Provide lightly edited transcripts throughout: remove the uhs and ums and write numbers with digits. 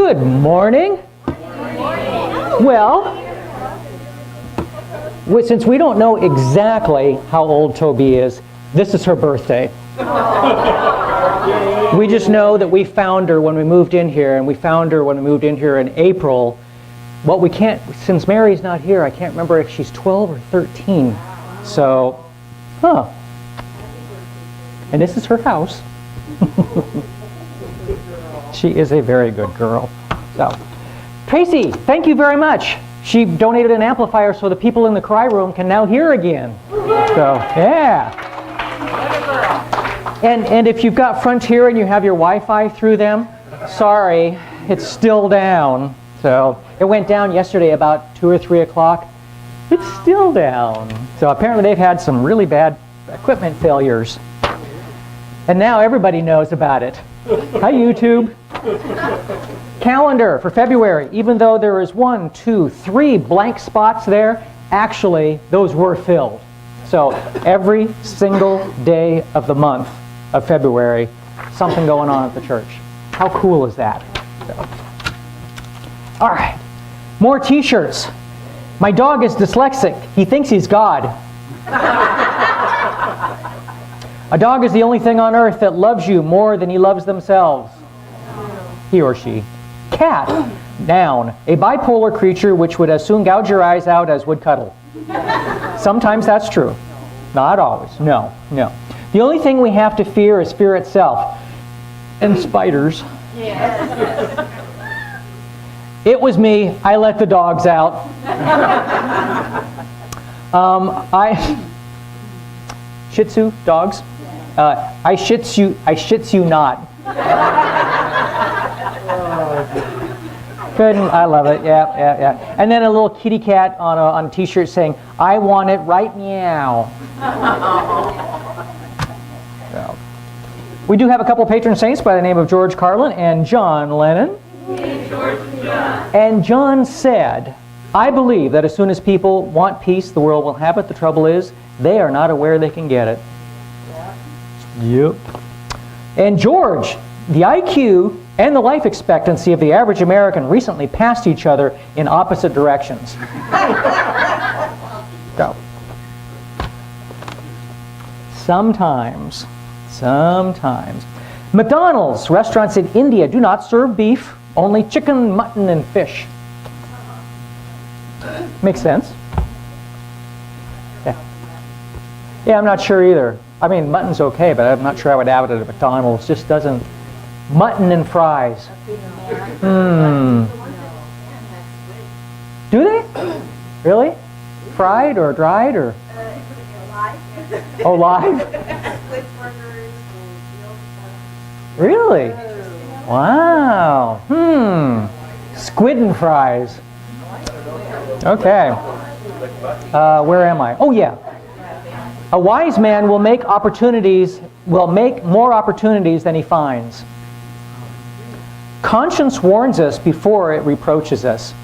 Good morning. Well, since we don't know exactly how old Toby is, this is her birthday. We just know that we found her when we moved in here, and we found her when we moved in here in April. What we can't, since Mary's not here, I can't remember if she's 12 or 13. So, and this is her house. She is a very good girl. So, Tracy, thank you very much. She donated an amplifier so the people in the cry room can now hear again. So, yeah. And if you've got Frontier and you have your Wi-Fi through them, sorry, it's still down. So, it went down yesterday about 2 or 3 o'clock. It's still down. So apparently they've had some really bad equipment failures. And now everybody knows about it. Hi, YouTube. Calendar for February. Even though there is 1, 2, 3 blank spots there, actually those were filled. So every single day of the month of February, something going on at the church. How cool is that? So. All right, more t-shirts. My dog is dyslexic. He thinks he's God. A dog is the only thing on earth that loves you more than he loves themselves. He or she. Cat, noun, a bipolar creature which would as soon gouge your eyes out as would cuddle. Sometimes that's true. Not always. No. The only thing we have to fear is fear itself. And spiders. Yes. It was me. I let the dogs out. Shih Tzu dogs. I shits you not. Good. I love it. Yeah. And then a little kitty cat on a t-shirt saying, "I want it right meow." So, we do have a couple patron saints by the name of George Carlin and John Lennon. And John said, "I believe that as soon as people want peace, the world will have it. The trouble is, they are not aware they can get it." Yep. And George, the IQ and the life expectancy of the average American recently passed each other in opposite directions. So, sometimes. McDonald's restaurants in India do not serve beef, only chicken, mutton, and fish. Makes sense. Yeah, I'm not sure either. I mean, mutton's okay, but I'm not sure I would have it at McDonald's. Just doesn't. Mutton and fries. Do they? Really? Fried or dried or? Oh, live? Really? Wow. Squid and fries. Okay. Where am I? Oh, yeah. A wise man will make more opportunities than he finds. Conscience warns us before it reproaches us.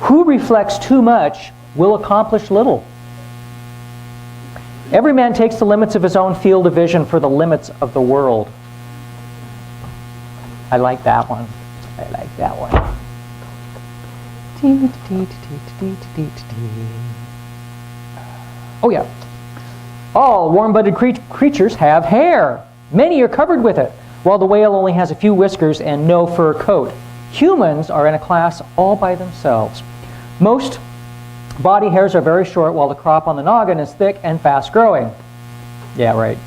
Who reflects too much will accomplish little. Every man takes the limits of his own field of vision for the limits of the world. I like that one. Oh yeah. All warm-blooded creatures have hair. Many are covered with it, while the whale only has a few whiskers and no fur coat. Humans are in a class all by themselves. Most body hairs are very short, while the crop on the noggin is thick and fast-growing. Yeah, right.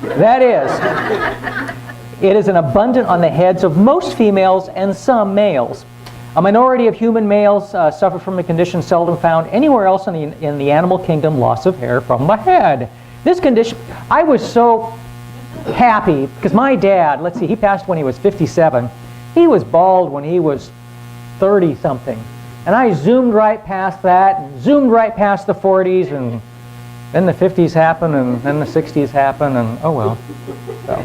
That is, it is an abundant on the heads of most females and some males. A minority of human males suffer from a condition seldom found anywhere else in the animal kingdom, loss of hair from the head. This condition, I was so happy because my dad, let's see, he passed when he was 57. He was bald when he was 30-something. And I zoomed right past that, and zoomed right past the 40s, and then the 50s happened, and then the 60s happened, and oh well. So.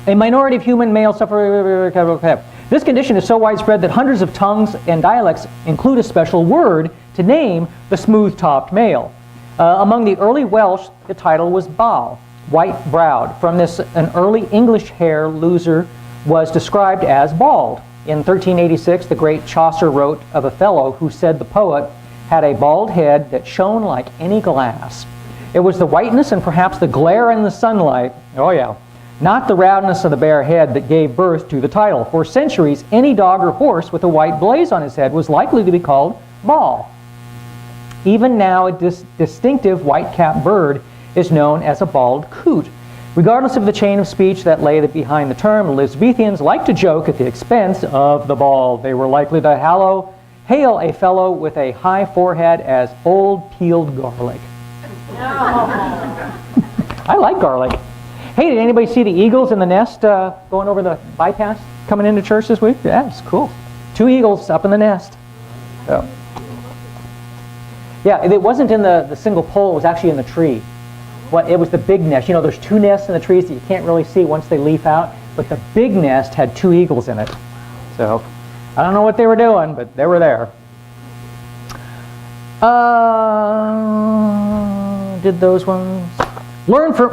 A minority of human males suffer. This condition is so widespread that hundreds of tongues and dialects include a special word to name the smooth-topped male. Among the early Welsh, the title was Bal, white-browed. From this, an early English hair loser was described as bald. In 1386, the great Chaucer wrote of a fellow who said the poet had a bald head that shone like any glass. It was the whiteness and perhaps the glare in the sunlight, oh yeah, not the roundness of the bare head that gave birth to the title. For centuries, any dog or horse with a white blaze on his head was likely to be called bald. Even now, a distinctive white-capped bird is known as a bald coot. Regardless of the chain of speech that lay behind the term, Elizabethans liked to joke at the expense of the bald. They were likely to hail a fellow with a high forehead as old peeled garlic. I like garlic. Hey, did anybody see the eagles in the nest going over the bypass coming into church this week? Yeah, it's cool. 2 eagles up in the nest. So. Yeah, it wasn't in the single pole, it was actually in the tree. It was the big nest. You know, there's 2 nests in the trees that you can't really see once they leaf out, but the big nest had 2 eagles in it. So, I don't know what they were doing, but they were there. Did those ones? Learn from...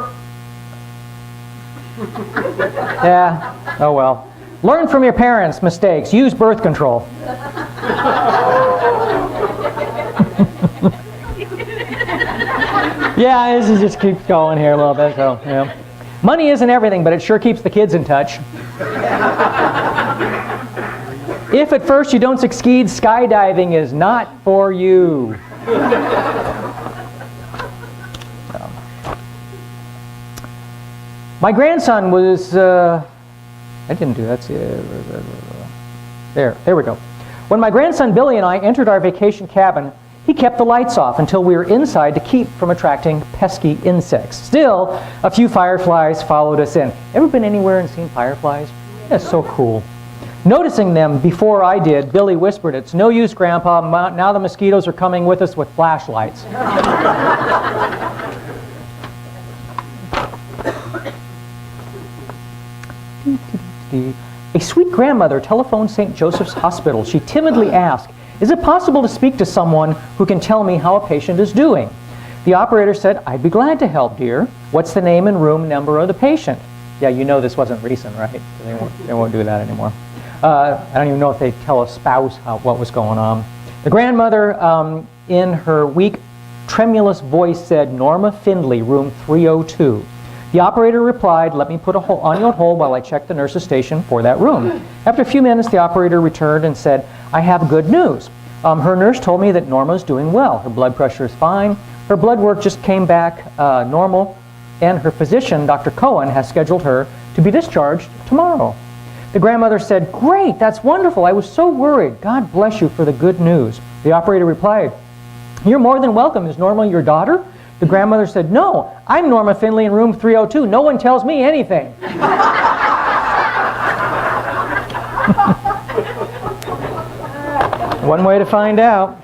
Yeah, oh well. Learn from your parents' mistakes. Use birth control. Yeah, this just keeps going here a little bit. So, yeah. Money isn't everything, but it sure keeps the kids in touch. If at first you don't succeed, skydiving is not for you. My grandson was, I didn't do that. There we go. When my grandson Billy and I entered our vacation cabin, he kept the lights off until we were inside to keep from attracting pesky insects. Still, a few fireflies followed us in. Ever been anywhere and seen fireflies? That's so cool. Noticing them before I did, Billy whispered, "It's no use, Grandpa. Now the mosquitoes are coming with us with flashlights." A sweet grandmother telephoned St. Joseph's Hospital. She timidly asked, "Is it possible to speak to someone who can tell me how a patient is doing?" The operator said, "I'd be glad to help, dear. What's the name and room number of the patient?" Yeah, you know this wasn't recent, right? They won't do that anymore. I don't even know if they tell a spouse what was going on. The grandmother, in her weak, tremulous voice, said, "Norma Findlay, room 302. The operator replied, "Let me put on you on hold while I check the nurse's station for that room." After a few minutes, the operator returned and said, "I have good news. Her nurse told me that Norma's doing well. Her blood pressure is fine. Her blood work just came back normal, and her physician, Dr. Cohen, has scheduled her to be discharged tomorrow." The grandmother said, "Great, that's wonderful. I was so worried. God bless you for the good news." The operator replied, "You're more than welcome. Is Norma your daughter?" The grandmother said, "No, I'm Norma Findlay in room 302. No one tells me anything." One way to find out.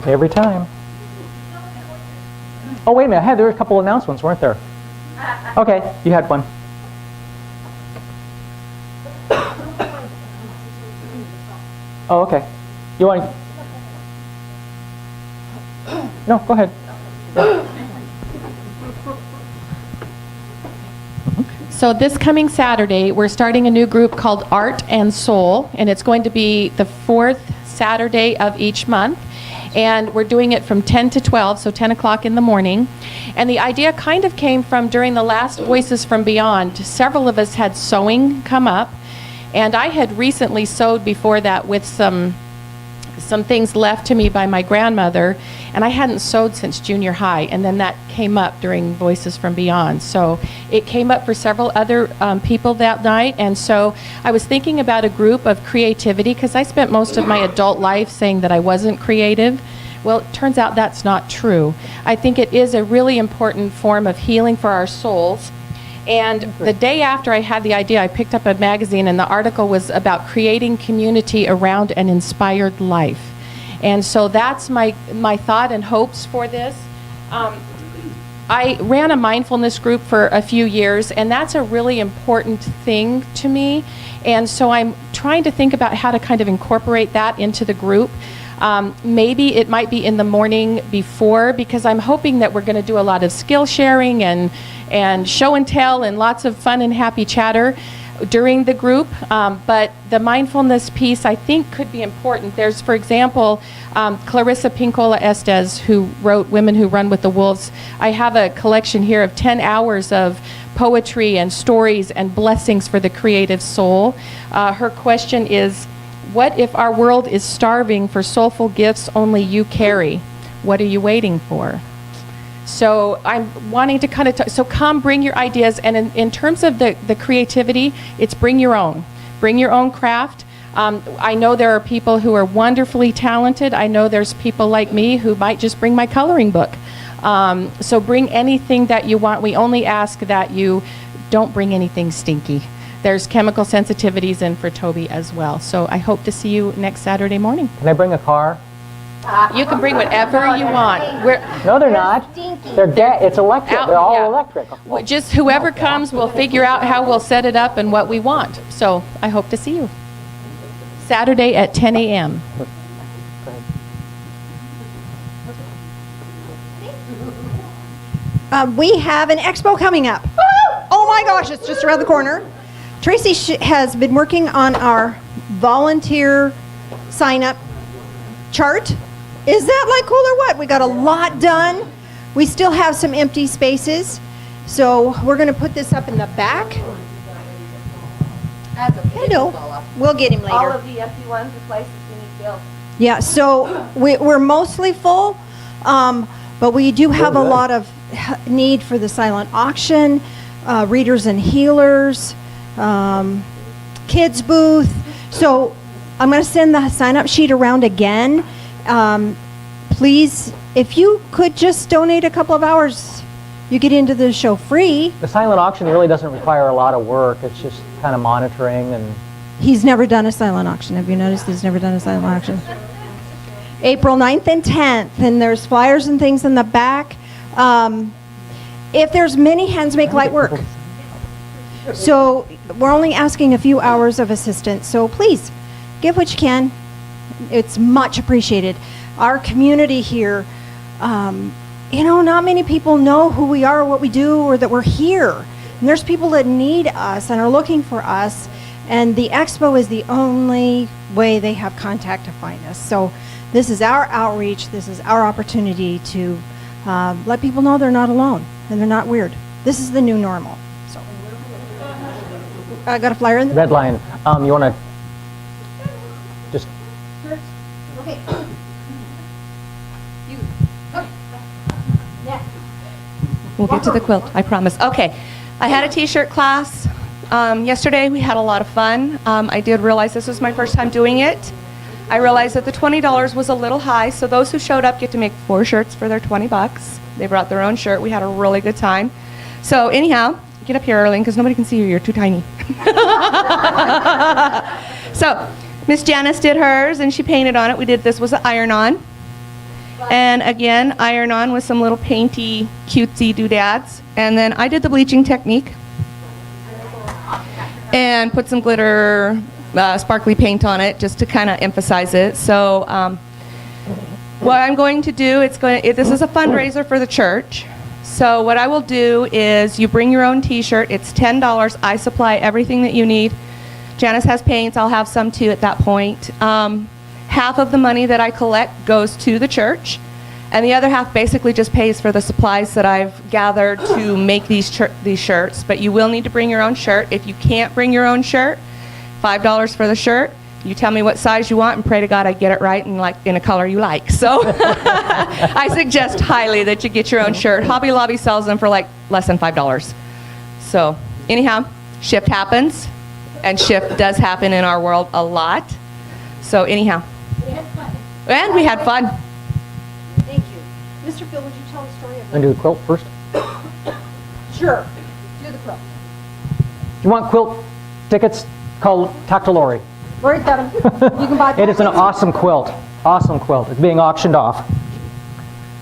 Every time. Oh, wait a minute. Hey, there were a couple announcements, weren't there? Okay, you had one. Oh, okay. You want to... No, go ahead. So this coming Saturday, we're starting a new group called Art and Soul, and it's going to be the 4th Saturday of each month. And we're doing it from 10 to 12, so 10 o'clock in the morning. And the idea kind of came from during the last Voices from Beyond. Several of us had sewing come up, and I had recently sewed before that with some things left to me by my grandmother, and I hadn't sewed since junior high, and then that came up during Voices from Beyond. So it came up for several other people that night, and so I was thinking about a group of creativity, because I spent most of my adult life saying that I wasn't creative. Well, it turns out that's not true. I think it is a really important form of healing for our souls. And the day after I had the idea, I picked up a magazine, and the article was about creating community around an inspired life. And so that's my thought and hopes for this. I ran a mindfulness group for a few years, and that's a really important thing to me. And so I'm trying to think about how to kind of incorporate that into the group. Maybe it might be in the morning before, because I'm hoping that we're going to do a lot of skill sharing and show and tell and lots of fun and happy chatter during the group. But the mindfulness piece, I think, could be important. There's, for example, Clarissa Pinkola Estes, who wrote Women Who Run with the Wolves. I have a collection here of 10 hours of poetry and stories and blessings for the creative soul. Her question is, what if our world is starving for soulful gifts only you carry? What are you waiting for? So I'm wanting to kind of, so come bring your ideas. And in terms of the creativity, it's bring your own. Bring your own craft. I know there are people who are wonderfully talented. I know there's people like me who might just bring my coloring book. So bring anything that you want. We only ask that you don't bring anything stinky. There's chemical sensitivities in for Toby as well. So I hope to see you next Saturday morning. Can I bring a car? You can bring whatever you want. No, they're not. It's electric. They're all electric. Just whoever comes, we'll figure out how we'll set it up and what we want. So I hope to see you. Saturday at 10 a.m. We have an expo coming up. Oh my gosh, it's just around the corner. Tracy has been working on our volunteer sign-up chart. Is that like cool or what? We got a lot done. We still have some empty spaces. So we're going to put this up in the back. Hello. We'll get him later. All of the empty ones, the places we need filled. Yeah, so we're mostly full, but we do have a lot of need for the silent auction, readers and healers, kids booth. So I'm going to send the sign-up sheet around again. Please, if you could just donate a couple of hours, you get into the show free. The silent auction really doesn't require a lot of work. It's just kind of monitoring and... He's never done a silent auction. Have you noticed he's never done a silent auction? April 9th and 10th, and there's flyers and things in the back. If there's many hands make light work. So we're only asking a few hours of assistance. So please, give what you can. It's much appreciated. Our community here, not many people know who we are, what we do, or that we're here. And there's people that need us and are looking for us. And the expo is the only way they have contact to find us. So this is our outreach. This is our opportunity to let people know they're not alone and they're not weird. This is the new normal. So I got a flyer in the Red line. You want to just... Okay. We'll get to the quilt, I promise. Okay, I had a t-shirt class. Yesterday we had a lot of fun. I did realize this was my first time doing it. I realized that the $20 was a little high, so those who showed up get to make 4 shirts for their 20 bucks. They brought their own shirt. We had a really good time. So anyhow, get up here early because nobody can see you. You're too tiny. So Miss Janice did hers and she painted on it. This was an iron-on. And again, iron-on with some little painty, cutesy doodads. And then I did the bleaching technique and put some glitter, sparkly paint on it just to kind of emphasize it. So what I'm going to do, this is a fundraiser for the church. So what I will do is you bring your own t-shirt. It's $10. I supply everything that you need. Janice has paints. I'll have some too at that point. Half of the money that I collect goes to the church, and the other half basically just pays for the supplies that I've gathered to make these shirts. But you will need to bring your own shirt. If you can't bring your own shirt, $5 for the shirt. You tell me what size you want, and pray to God I get it right and in a color you like. So I suggest highly that you get your own shirt. Hobby Lobby sells them for like less than $5. So anyhow, shift happens, and shift does happen in our world a lot. So anyhow. And we had fun. Thank you. Mr. Phil, would you tell the story of Want to do the quilt first? Sure. Do the quilt. If you want quilt tickets, talk to Lori. Lori's got them. You can buy them. It is an awesome quilt. Awesome quilt. It's being auctioned off.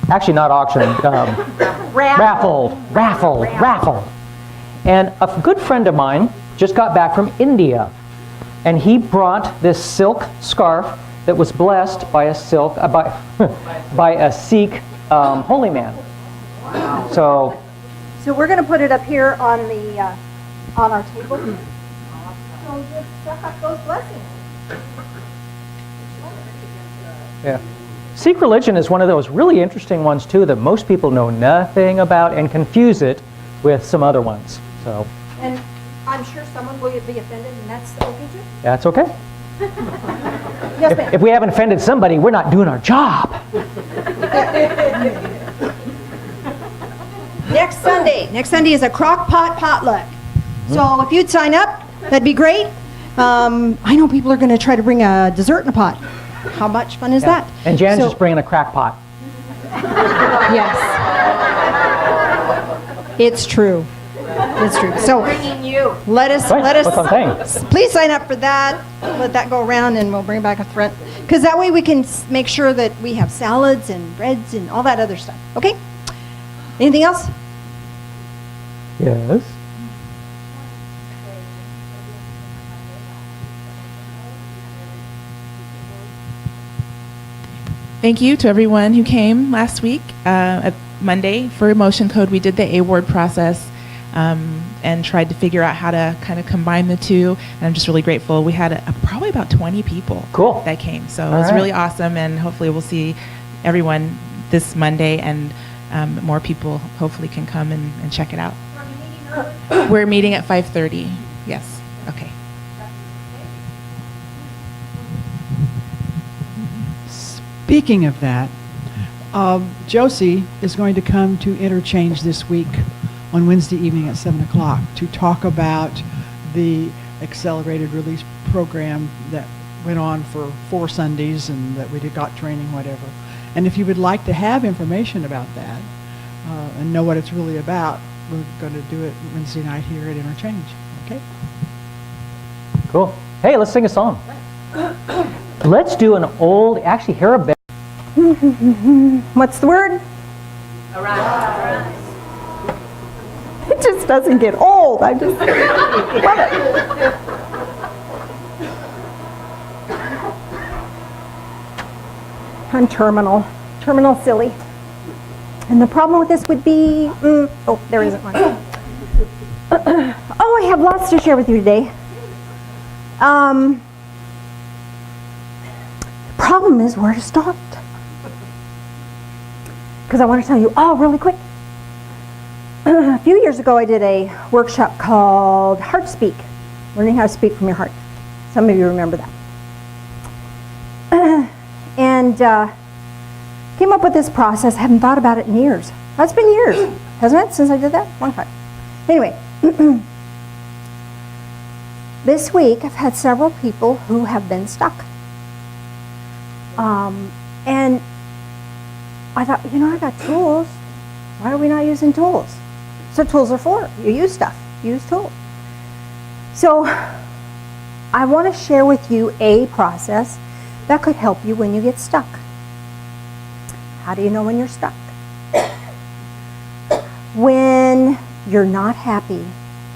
Actually, not auctioned. Raffled. And a good friend of mine just got back from India, and he brought this silk scarf that was blessed by a by a Sikh holy man. So we're going to put it up here on the on our table. So just suck up those blessings. yeah. Sikh religion is one of those really interesting ones too that most people know nothing about and confuse it with some other ones. So And I'm sure someone will be offended, and that's okay too. that's okay. Yes, ma'am. If we haven't offended somebody, we're not doing our job. Next Sunday is a crock pot potluck. So if you'd sign up, that'd be great. I know people are going to try to bring a dessert in a pot. How much fun is that? And Jan's So- just bringing a crack pot. Yes. It's true. It's true. So let us, Right, that's what I'm saying. please sign up for that. Let that go around and we'll bring it back up front. Because that way we can make sure that we have salads and breads and all that other stuff. Okay? Anything else? Yes. Thank you to everyone who came last week. At Monday for Emotion Code, we did the award process and tried to figure out how to kind of combine the two. And I'm just really grateful. We had probably about 20 people Cool. that came. So All it was right. really awesome. And hopefully we'll see everyone this Monday, and more people hopefully can come and check it out. We're meeting at 5:30. Yes. Okay. Speaking of that, Josie is going to come to Interchange this week on Wednesday evening at 7 o'clock to talk about the accelerated release program that went on for 4 Sundays and that we got training, whatever. And if you would like to have information about that and know what it's really about, we're going to do it Wednesday night here at Interchange. Okay? Cool. Hey, let's sing a song. Let's do an old, actually, hear a bit. What's the word? Arise. It just doesn't get old. I just love it. I'm terminal silly. And the problem with this would be, oh, there isn't one. Oh, I have lots to share with you today. Problem is where to start. Because I want to tell you all really quick. A few years ago, I did a workshop called Heart Speak, learning how to speak from your heart. Some of you remember that. And came up with this process. I haven't thought about it in years. That's been years, hasn't it, since I did that? Long time. Anyway, this week I've had several people who have been stuck. And I thought, I got tools. Why are we not using tools? So tools are for. You use stuff. Use tools. So I want to share with you a process that could help you when you get stuck. How do you know when you're stuck? When you're not happy,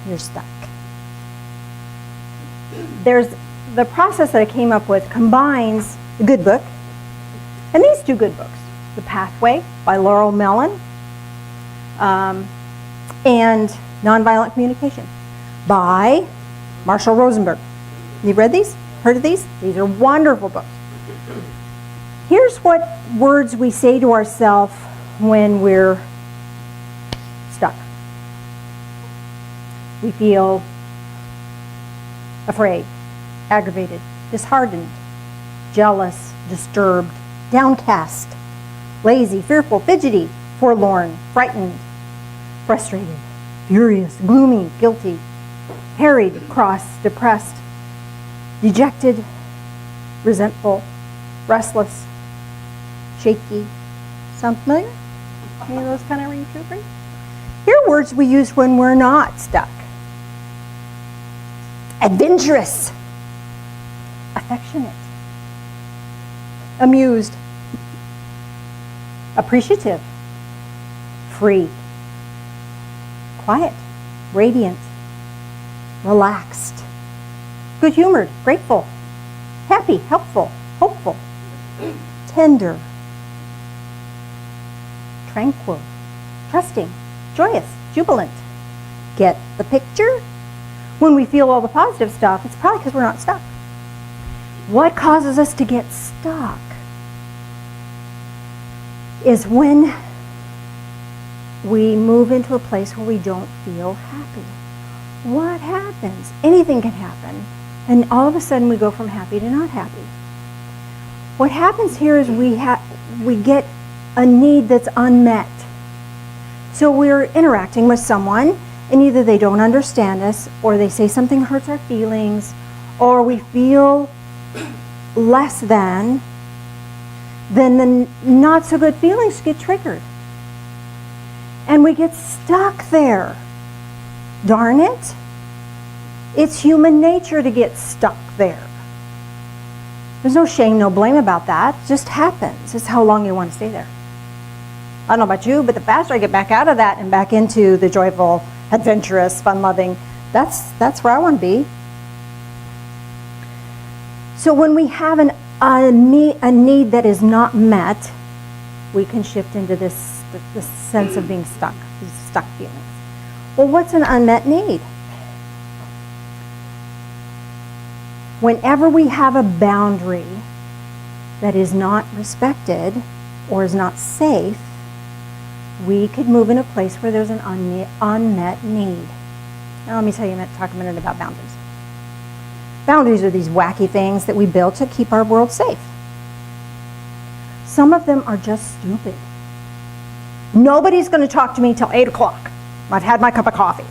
you're stuck. There's the process that I came up with combines the good book and these two good books, The Pathway by Laurel Mellon and Nonviolent Communication by Marshall Rosenberg. You read these? Heard of these? These are wonderful books. Here's what words we say to ourselves when we're stuck. We feel afraid, aggravated, disheartened, jealous, disturbed, downcast, lazy, fearful, fidgety, forlorn, frightened, frustrated, furious, gloomy, guilty, harried, cross, depressed, dejected, resentful, restless, shaky. Sound familiar? Any of those kind of ring true for you? Here are words we use when we're not stuck. Adventurous, affectionate, amused, appreciative, free, quiet, radiant, relaxed, good-humored, grateful, happy, helpful, hopeful, tender, tranquil, trusting, joyous, jubilant. Get the picture? When we feel all the positive stuff, it's probably because we're not stuck. What causes us to get stuck is when we move into a place where we don't feel happy. What happens? Anything can happen, and all of a sudden we go from happy to not happy. What happens here is we get a need that's unmet. So we're interacting with someone, and either they don't understand us, or they say something hurts our feelings, or we feel less than, then the not so good feelings get triggered. And we get stuck there. Darn it. It's human nature to get stuck there. There's no shame, no blame about that. It just happens. It's how long you want to stay there. I don't know about you, but the faster I get back out of that and back into the joyful, adventurous, fun-loving, that's where I want to be. So when we have a need that is not met, we can shift into this sense of being stuck, these stuck feelings. Well, what's an unmet need? Whenever we have a boundary that is not respected or is not safe, we could move in a place where there's an unmet need. Now let me talk a minute about boundaries. Boundaries are these wacky things that we build to keep our world safe. Some of them are just stupid. Nobody's going to talk to me till 8 o'clock. I've had my cup of coffee.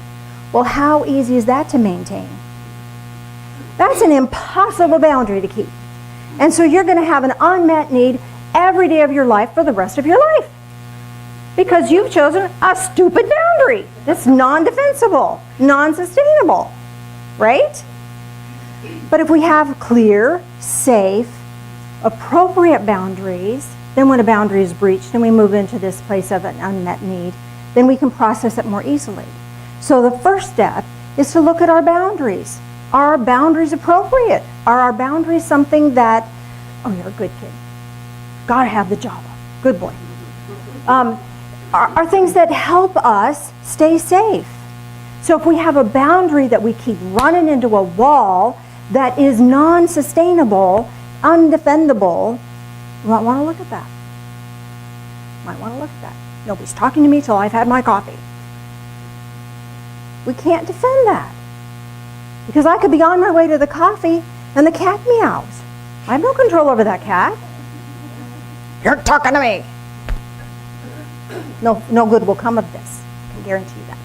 Well, how easy is that to maintain? That's an impossible boundary to keep. And so you're going to have an unmet need every day of your life for the rest of your life. Because you've chosen a stupid boundary that's non-defensible, non-sustainable, right? But if we have clear, safe, appropriate boundaries, then when a boundary is breached and we move into this place of an unmet need, then we can process it more easily. So the first step is to look at our boundaries. Are our boundaries appropriate? Are our boundaries something that, oh, you're a good kid. Gotta have the Java. Good boy. Are things that help us stay safe. So if we have a boundary that we keep running into a wall that is non-sustainable, undefendable, you might want to look at that. Might want to look at that. Nobody's talking to me till I've had my coffee. We can't defend that. Because I could be on my way to the coffee and the cat meows. I have no control over that cat. You're talking to me. No good will come of this. I can guarantee you that.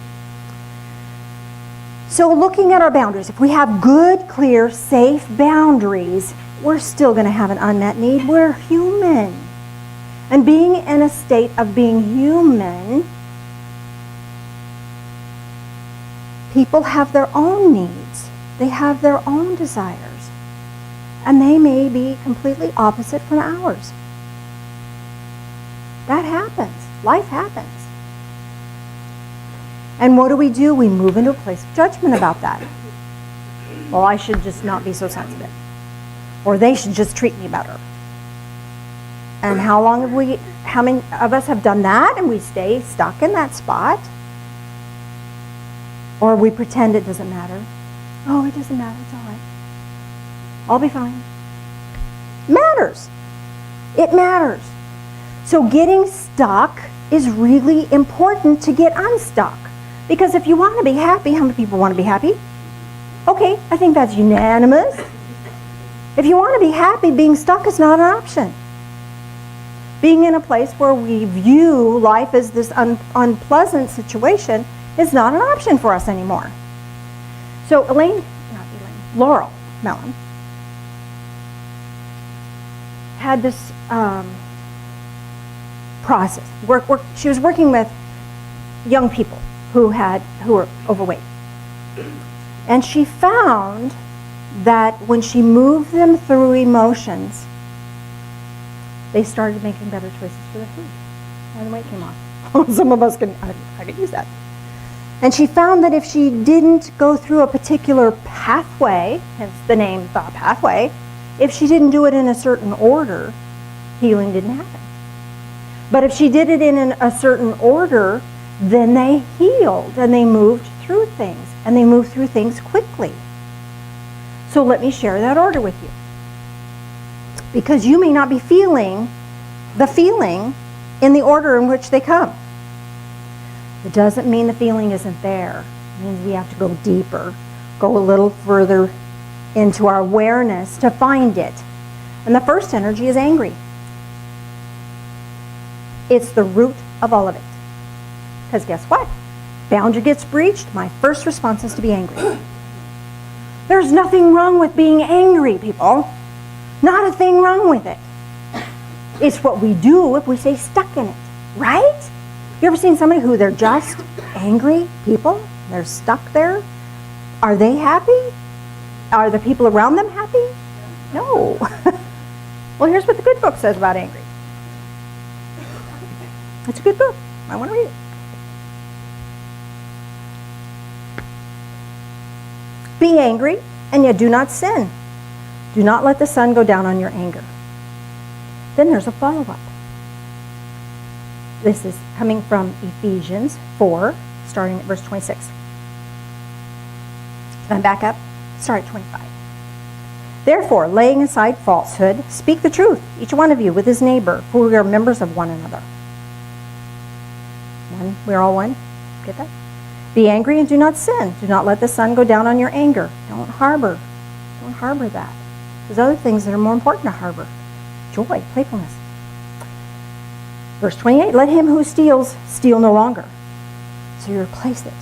So looking at our boundaries, if we have good, clear, safe boundaries, we're still going to have an unmet need. We're human. And being in a state of being human, people have their own needs. They have their own desires. And they may be completely opposite from ours. That happens. Life happens. And what do? We move into a place of judgment about that. Well, I should just not be so sensitive. Or they should just treat me better. And how many of us have done that and we stay stuck in that spot? Or we pretend it doesn't matter. Oh, it doesn't matter, it's all right. I'll be fine. Matters. It matters. So getting stuck is really important to get unstuck. Because if you want to be happy, how many people want to be happy? Okay, I think that's unanimous. If you want to be happy, being stuck is not an option. Being in a place where we view life as this unpleasant situation is not an option for us anymore. So Laurel Mellon had this process. She was working with young people who were overweight. And she found that when she moved them through emotions, they started making better choices for their food. And the weight came off. Some of us I could use that. And she found that if she didn't go through a particular pathway, hence the name thought pathway, if she didn't do it in a certain order, healing didn't happen. But if she did it in a certain order, then they healed and they moved through things, and they moved through things quickly. So let me share that order with you. Because you may not be feeling the feeling in the order in which they come. It doesn't mean the feeling isn't there. It means we have to go deeper, go a little further into our awareness to find it. And the first energy is angry. It's the root of all of it. Because guess what? Boundary gets breached, my first response is to be angry. There's nothing wrong with being angry, people. Not a thing wrong with it. It's what we do if we stay stuck in it, right? You ever seen somebody who they're just angry people? They're stuck there? Are they happy? Are the people around them happy? No. Well, here's what the good book says about angry. It's a good book. I want to read it. Be angry, and yet do not sin. Do not let the sun go down on your anger. Then there's a follow-up. This is coming from Ephesians 4, starting at verse 26. Then back up, start at 25. Therefore, laying aside falsehood, speak the truth, each one of you with his neighbor, for we are members of one another. One, we're all one. Get that? Be angry and do not sin. Do not let the sun go down on your anger. Don't harbor that. There's other things that are more important to harbor. Joy, playfulness. Verse 28, let him who steals steal no longer. So you replace it.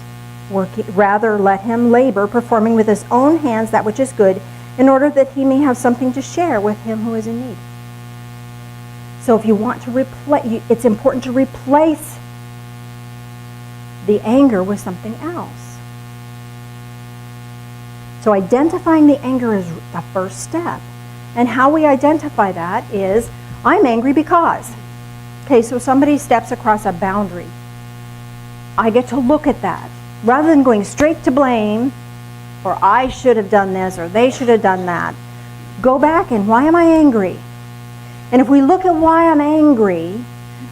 Rather, let him labor, performing with his own hands that which is good, in order that he may have something to share with him who is in need. So if you want to replace, it's important to replace the anger with something else. So identifying the anger is the first step. And how we identify that is, I'm angry because. Okay, so somebody steps across a boundary. I get to look at that. Rather than going straight to blame, or I should have done this, or they should have done that, go back and why am I angry? And if we look at why I'm angry,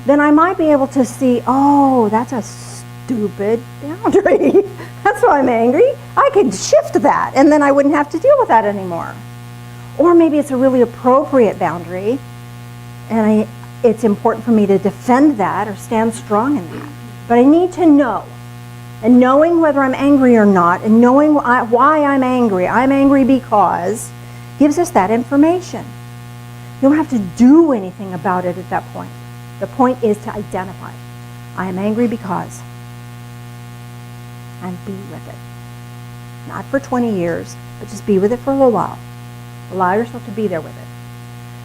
then I might be able to see, oh, that's a stupid boundary. That's why I'm angry. I could shift that, and then I wouldn't have to deal with that anymore. Or maybe it's a really appropriate boundary, and it's important for me to defend that or stand strong in that. But I need to know. And knowing whether I'm angry or not, and knowing why I'm angry because, gives us that information. You don't have to do anything about it at that point. The point is to identify. I am angry because. And be with it. Not for 20 years, but just be with it for a little while. Allow yourself to be there with it.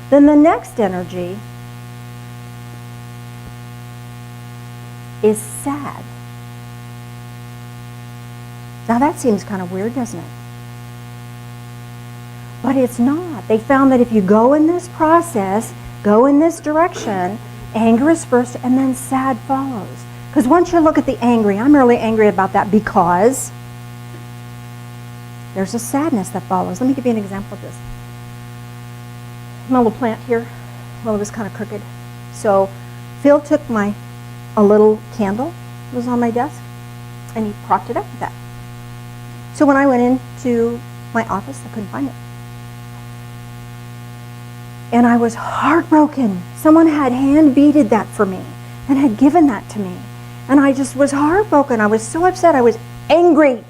Then the next energy is sad. Now that seems kind of weird, doesn't it? But it's not. They found that if you go in this process, go in this direction, anger is first and then sad follows. Because once you look at the angry, I'm really angry about that because there's a sadness that follows. Let me give you an example of this. My little plant here, well, it was kind of crooked. So Phil took a little candle that was on my desk, and he propped it up with that. So when I went into my office, I couldn't find it. And I was heartbroken. Someone had hand beaded that for me and had given that to me. And I just was heartbroken. I was so upset. I was angry.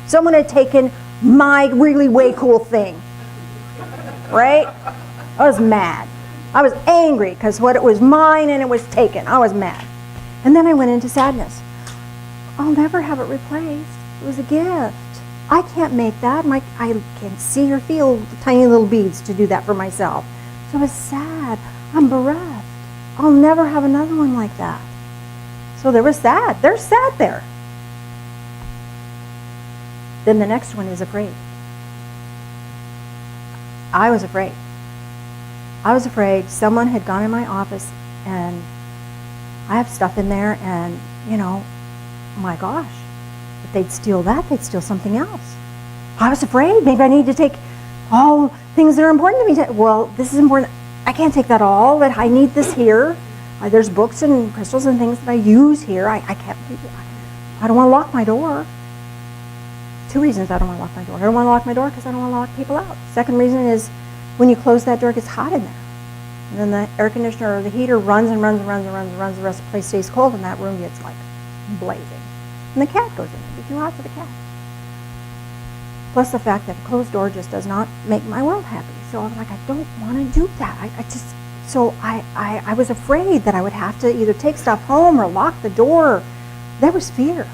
Someone had taken my really way cool thing. Right? I was mad. I was angry because it was mine and it was taken. I was mad. And then I went into sadness. I'll never have it replaced. It was a gift. I can't make that. I can't see or feel the tiny little beads to do that for myself. So I was sad. I'm bereft. I'll never have another one like that. So there was sad. There's sad there. Then the next one is afraid. I was afraid. I was afraid someone had gone in my office and I have stuff in there and, my gosh, If they'd steal that, they'd steal something else. I was afraid. Maybe I need to take all things that are important to me. Well, this is important. I can't take that all. But I need this here. There's books and crystals and things that I use here. I can't do that. I don't want to lock my door. 2 reasons I don't want to lock my door. I don't want to lock my door because I don't want to lock people out. Second reason is when you close that door, it gets hot in there. And then the air conditioner or the heater runs and runs and runs and runs and runs. The rest of the place stays cold and that room gets like blazing. And the cat goes in there. It'd be too hot for the cat. Plus the fact that a closed door just does not make my world happy. So I'm like, I don't want to do that. I was afraid that I would have to either take stuff home or lock the door. There was fear.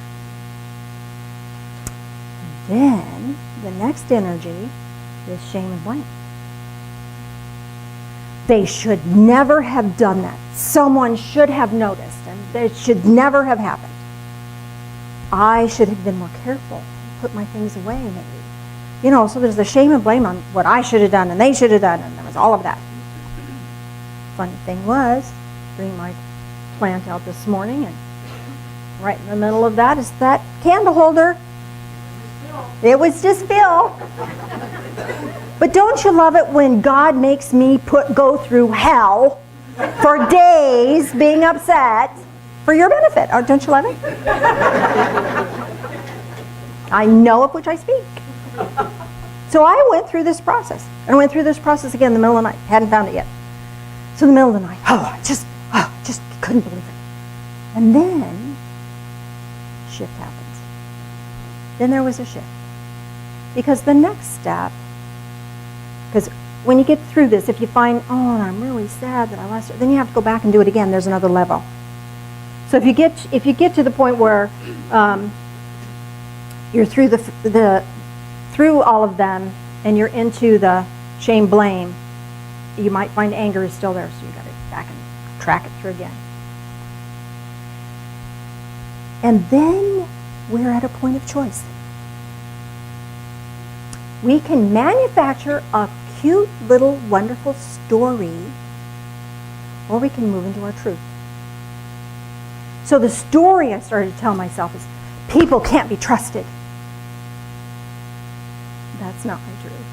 And then the next energy is shame and blame. They should never have done that. Someone should have noticed, and it should never have happened. I should have been more careful, put my things away maybe. You know, so there's the shame and blame on what I should have done and they should have done, and there was all of that. Funny thing was, bring my plant out this morning, and right in the middle of that is that candle holder. It was just Phil. But don't you love it when God makes me go through hell for days being upset for your benefit? Oh, don't you love it? I know of which I speak. So I went through this process. And I went through this process again in the middle of the night. Hadn't found it yet. So in the middle of the night, I just couldn't believe it. And then, shift happens. Then there was a shift. Because the next step, because when you get through this, if you find, oh, I'm really sad that I lost it, then you have to go back and do it again. There's another level. So if you get to the point where you're through through all of them and you're into the shame, blame, you might find anger is still there, so you got to back and track it through again. And then we're at a point of choice. We can manufacture a cute little wonderful story, or we can move into our truth. So the story I started to tell myself is, people can't be trusted. That's not my truth.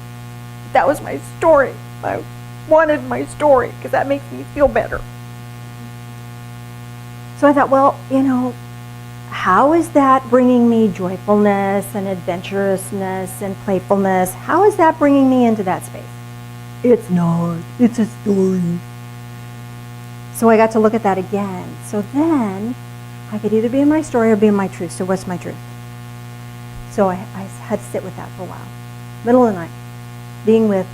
That was my story. I wanted my story because that makes me feel better. So I thought, well, you know, how is that bringing me joyfulness and adventurousness and playfulness? How is that bringing me into that space? It's not. It's a story. So I got to look at that again. So then I could either be in my story or be in my truth. So what's my truth? So I had to sit with that for a while. Middle of the night, being with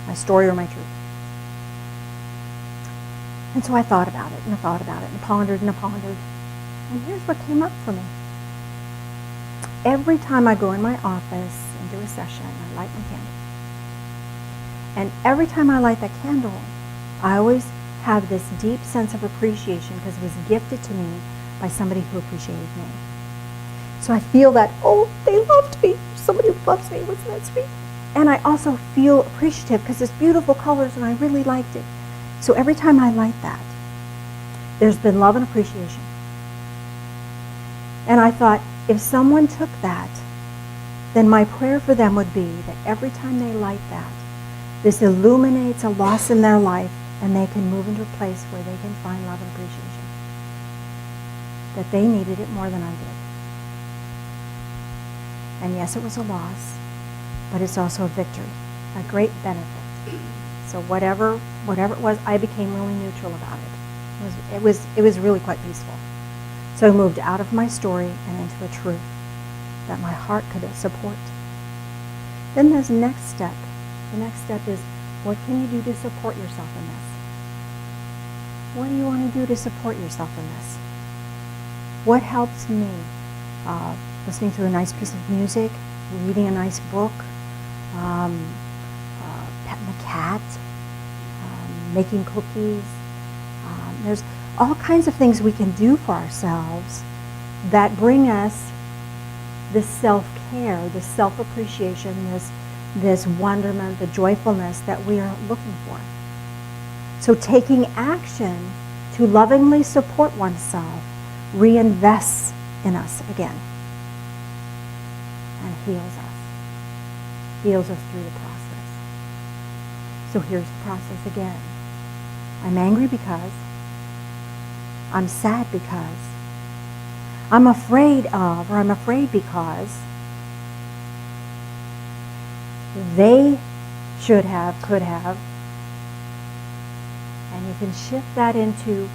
my story or my truth. And so I thought about it, and I thought about it, and pondered, and I pondered. And here's what came up for me. Every time I go in my office and do a session, I light my candle. And every time I light that candle, I always have this deep sense of appreciation because it was gifted to me by somebody who appreciated me. So I feel that, oh, they loved me. Somebody who loves me. Wasn't that sweet? And I also feel appreciative because it's beautiful colors and I really liked it. So every time I light that, there's been love and appreciation. And I thought, if someone took that, then my prayer for them would be that every time they light that, this illuminates a loss in their life and they can move into a place where they can find love and appreciation. That they needed it more than I did. And yes, it was a loss, but it's also a victory, a great benefit. So whatever it was, I became really neutral about it. It was really quite peaceful. So I moved out of my story and into a truth that my heart could support. Then there's the next step. The next step is, what can you do to support yourself in this? What do you want to do to support yourself in this? What helps me? Listening to a nice piece of music, reading a nice book, petting a cat, making cookies. There's all kinds of things we can do for ourselves that bring us this self-care, this self-appreciation, this wonderment, the joyfulness that we are looking for. So taking action to lovingly support oneself reinvests in us again. and heals us. Heals us through the process. So here's the process again. I'm angry because, I'm sad because, I'm afraid of, or I'm afraid because they should have, could have, and you can shift that into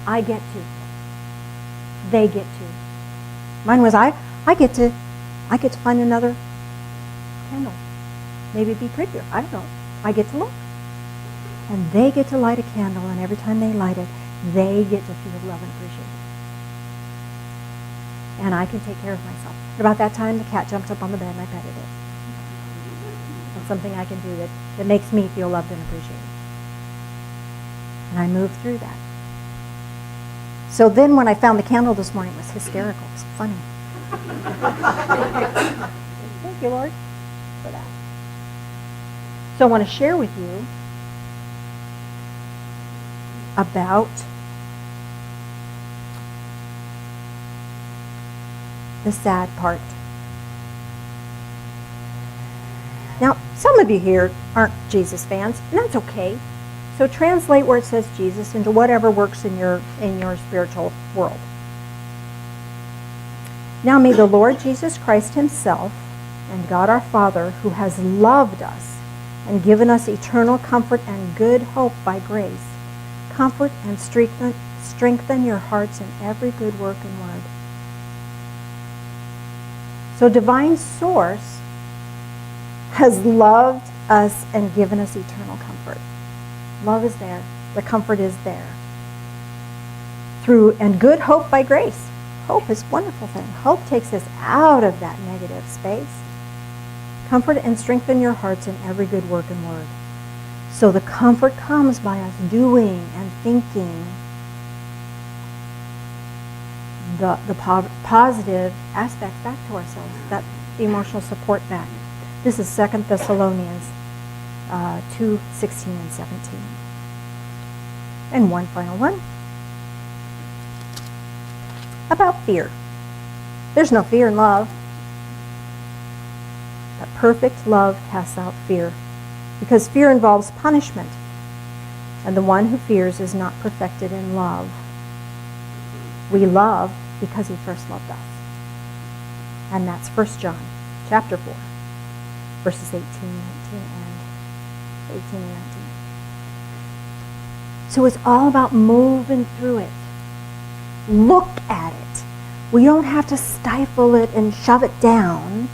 I get to, they get to. Mine was I get to find another candle. Maybe it'd be prettier. I don't know. I get to look. And they get to light a candle, and every time they light it, they get to feel love and appreciation. And I can take care of myself. At about that time, the cat jumps up on the bed and I petted it. That's something I can do that makes me feel loved and appreciated. And I move through that. So then when I found the candle this morning, it was hysterical. It was funny. Thank you, Lord, for that. So I want to share with you about the sad part. Now, some of you here aren't Jesus fans, and that's okay. So translate where it says Jesus into whatever works in your spiritual world. Now may the Lord Jesus Christ himself and God our Father, who has loved us and given us eternal comfort and good hope by grace, comfort and strengthen your hearts in every good work and word. So divine source has loved us and given us eternal comfort. Love is there. The comfort is there. And good hope by grace. Hope is a wonderful thing. Hope takes us out of that negative space. Comfort and strengthen your hearts in every good work and word. So the comfort comes by us doing and thinking the positive aspects back to ourselves, that emotional support back. This is 2 Thessalonians 2:16 and 17. And one final one. About fear. There's no fear in love. But perfect love casts out fear, because fear involves punishment, and the one who fears is not perfected in love. We love because he first loved us. And that's 1 John chapter 4, verses 18 and 19. So it's all about moving through it. Look at it. We don't have to stifle it and shove it down.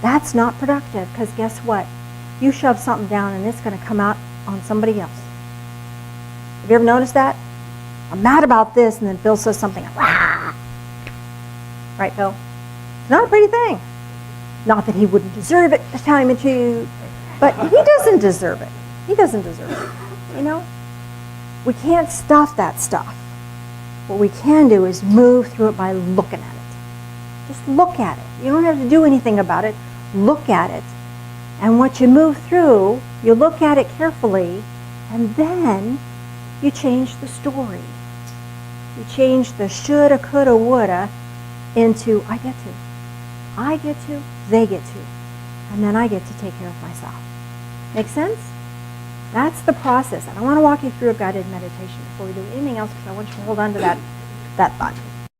That's not productive, because guess what? You shove something down and it's going to come out on somebody else. Have you ever noticed that? I'm mad about this, and then Phil says something. Wah! Right, Phil? It's not a pretty thing. Not that he wouldn't deserve it a time or two, but he doesn't deserve it. He doesn't deserve it. You know? We can't stuff that stuff. What we can do is move through it by looking at it. Just look at it. You don't have to do anything about it. Look at it. And what you move through, you look at it carefully, and then you change the story. You change the shoulda, coulda, woulda into I get to. I get to, they get to. And then I get to take care of myself. Make sense? That's the process. And I want to walk you through a guided meditation before we do anything else, because I want you to hold on to that thought.